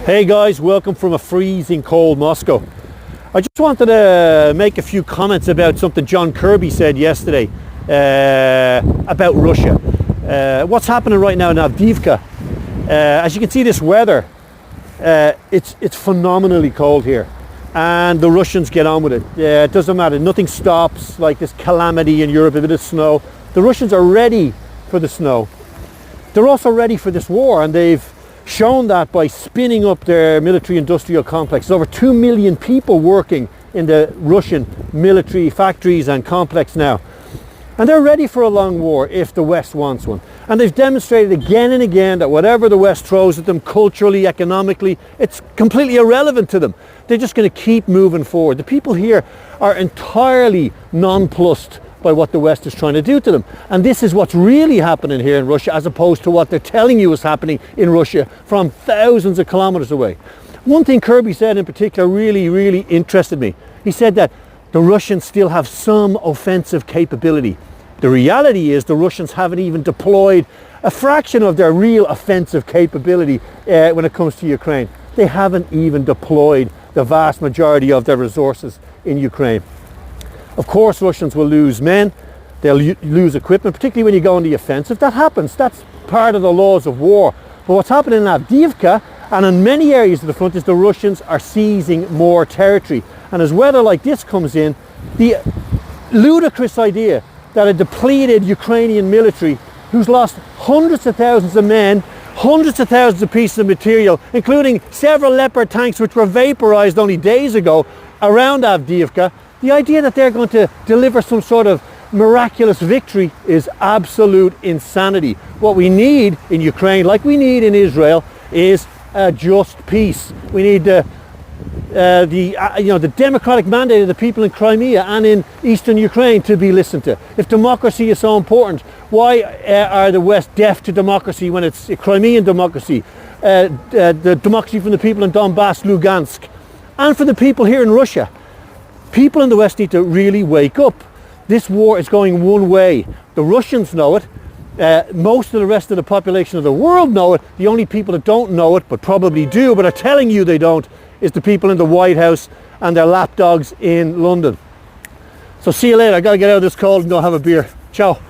Hey guys, welcome from a freezing cold Moscow. I just wanted to make a few comments about something John Kirby said yesterday about Russia. What's happening right now in Avdiivka? As you can see, this weather, it's phenomenally cold here, and the Russians get on with it. It doesn't matter, nothing stops like this calamity in Europe, a bit of snow. The Russians are ready for the snow. They're also ready for this war, and they've shown that by spinning up their military-industrial complex. There's over 2 million people working in the Russian military factories and complex now. And they're ready for a long war if the West wants one. And they've demonstrated again and again that whatever the West throws at them, culturally, economically, it's completely irrelevant to them. They're just going to keep moving forward. The people here are entirely nonplussed by what the West is trying to do to them. And this is what's really happening here in Russia, as opposed to what they're telling you is happening in Russia from thousands of kilometers away. One thing Kirby said in particular really interested me. He said that the Russians still have some offensive capability. The reality is the Russians haven't even deployed a fraction of their real offensive capability when it comes to Ukraine. They haven't even deployed the vast majority of their resources in Ukraine. Of course, Russians will lose men, they'll lose equipment, particularly when you go on the offensive. That happens, that's part of the laws of war. But what's happening in Avdiivka and in many areas of the front is the Russians are seizing more territory. And as weather like this comes in, the ludicrous idea that a depleted Ukrainian military who's lost hundreds of thousands of men, hundreds of thousands of pieces of material, including several Leopard tanks which were vaporized only days ago around Avdiivka, the idea that they're going to deliver some sort of miraculous victory is absolute insanity. What we need in Ukraine, like we need in Israel, is a just peace. We need the democratic mandate of the people in Crimea and in eastern Ukraine to be listened to. If democracy is so important, why are the West deaf to democracy when it's a Crimean democracy, the democracy from the people in Donbass, Lugansk, and for the people here in Russia? People in the West need to really wake up. This war is going one way. The Russians know it. Most of the rest of the population of the world know it. The only people that don't know it, but probably do, but are telling you they don't, is the people in the White House and their lapdogs in London. So see you later. I got to get out of this cold and go have a beer. Ciao.